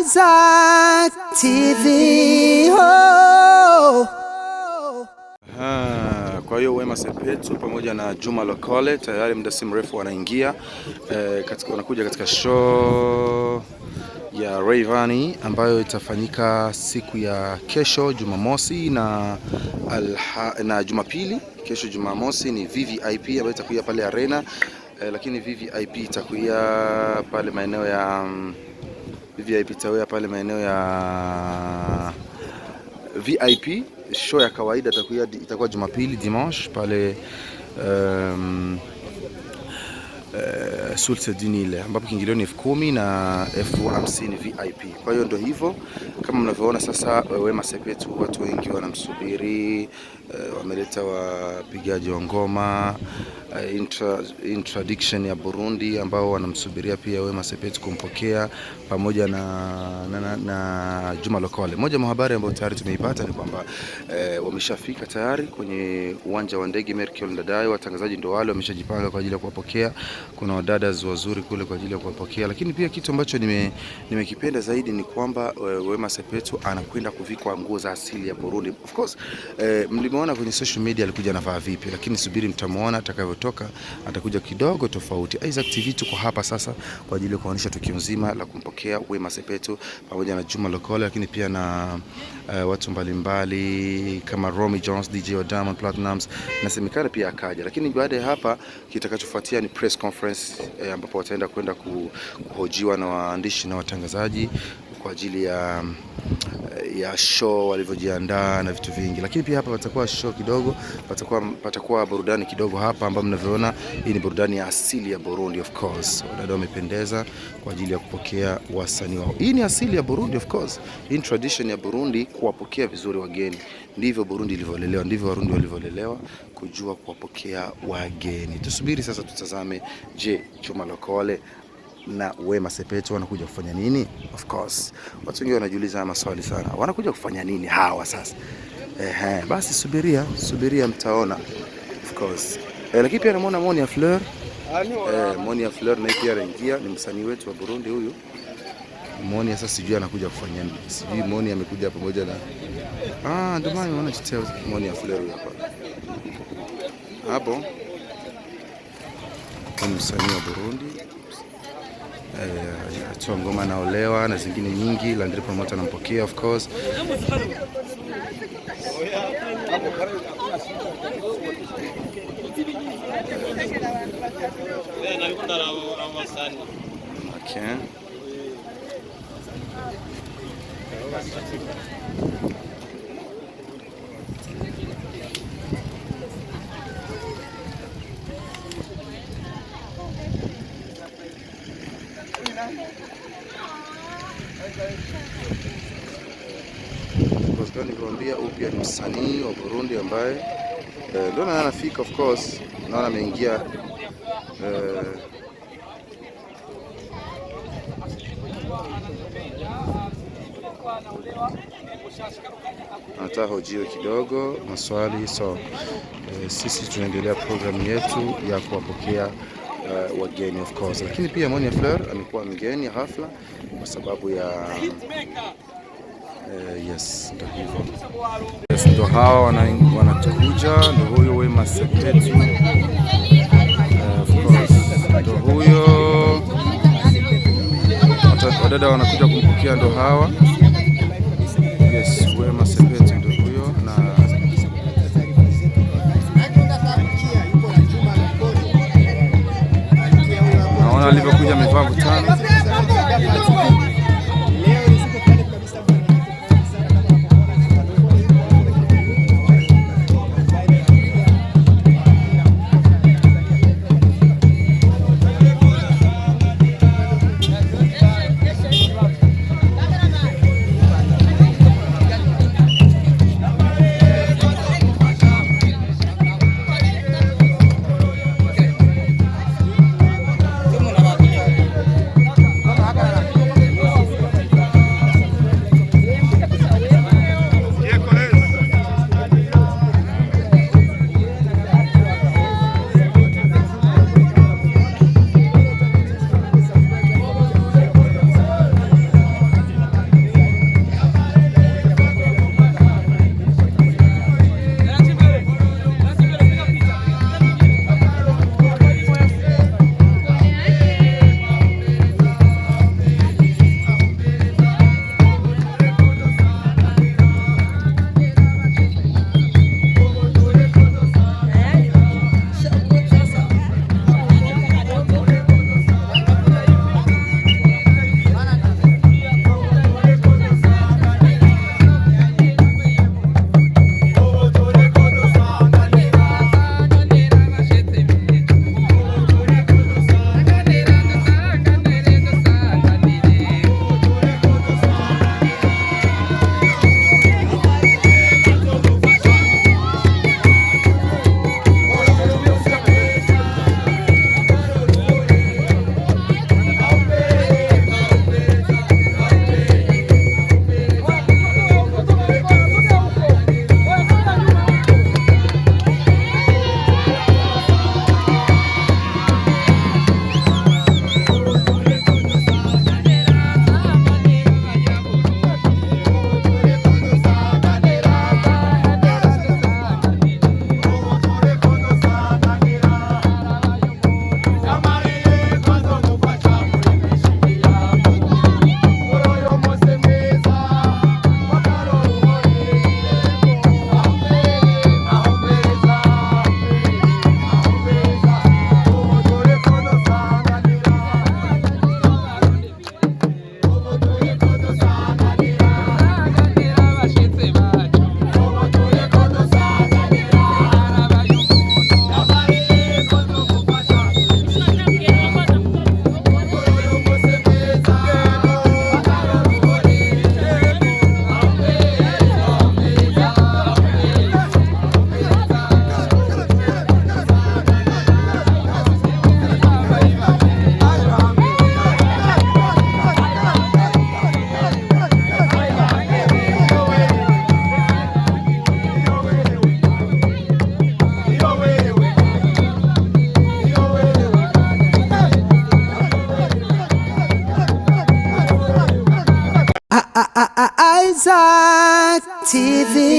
Isaac TV. Oh. Kwa hiyo Wema Sepetu pamoja na Juma Lokole tayari muda si mrefu wanaingia wanakuja katika show ya Rayvanny ambayo itafanyika siku ya kesho Jumamosi na Jumapili. Kesho Jumamosi ni VVIP ambayo itakuwa pale Arena, lakini VVIP itakuwa pale maeneo ya VIP. Show ya kawaida itakuwa Jumapili dimanche pale Sultadini ile ambapo kiingilio ni 10,000 na 50,000 VIP. Kwa hiyo ndio hivyo kama mnavyoona sasa. Wema Sepetu watu wengi wanamsubiri, wameleta wapigaji wa ngoma introduction ya Burundi ambao wanamsubiria pia Wema Sepetu kumpokea pamoja na Juma Lokole. Moja ya habari ambayo tayari tumeipata ni kwamba wameshafika tayari kwenye uwanja wa ndege Merkel Ndadaye. Watangazaji ndio wale wameshajipanga kwa ajili ya kuwapokea. Kuna wadada wazuri kule kwa ajili ya kuwapokea, lakini pia kitu ambacho nimekipenda zaidi ni kwamba Wema Sepetu anakwenda kuvikwa nguo za asili ya Burundi. Of course mlimuona kwenye social media alikuja anavaa vipi, lakini subiri mtamuona atakavyotoka, atakuja kidogo tofauti. Isaac TV tuko hapa sasa kwa ajili ya kuonyesha tukio nzima la kumpokea Wema Sepetu pamoja na Juma Lokole, lakini pia na watu mbalimbali kama Romy Jones, DJ wa Diamond Platnumz, nasemekana pia akaja. Lakini baada ya hapa kitakachofuatia ni press conference ambapo wataenda kwenda kuhojiwa na waandishi na watangazaji kwa ajili ya show walivyojiandaa na vitu vingi. Lakini pia hapa patakuwa show kidogo, patakuwa burudani kidogo hapa ambapo mnavyoona. Hii ni burudani ya asili ya Burundi of course. Wadada wamependeza kwa ajili ya kupokea wasanii wao. Hii ni asili ya Burundi of course. Hii ni tradition ya Burundi kuwapokea vizuri wageni. Ndivyo Burundi ilivyolelewa, ndivyo Warundi walivyolelewa, kujua kuwapokea wageni. Tusubiri sasa tutazame, je, Juma Lokole na Wema Sepetu wanakuja kufanya nini? Of course watu wengi wanajiuliza maswali sana, wanakuja kufanya nini hawa sasa? Basi subiria mtaona of course. Lakini pia namuona Monia Fleur. Monia Fleur na pia anaingia, ni msanii wetu wa Burundi huyu. Monia sasa sijui anakuja kufanya nini. Sijui Monia amekuja pamoja na ndio maana unaona chitea Monia Fleur hapa. Hapo ni msanii wa Burundi. Atoa ngoma naolewa na zingine nyingi. Landry Promoter anampokea of course. Okay. Nilikwambia upya ni msanii wa Burundi ambaye ndio anafika of course. Naona ameingia anataka hojiwe kidogo maswali. Sisi tunaendelea programu yetu ya kuwapokea wageni of course. Lakini pia Monia Fleur amekuwa mgeni hafla kwa sababu ya yes, ndio hivyo. Yes, ndio hawa wanakuja, ndio huyo Wema Sepetu of course, ndio huyo wadada wanakuja kumpokea, ndio hawa. Yes, Wema Sepetu ndio huyo, na naona alivyokuja amevaa butano. TV.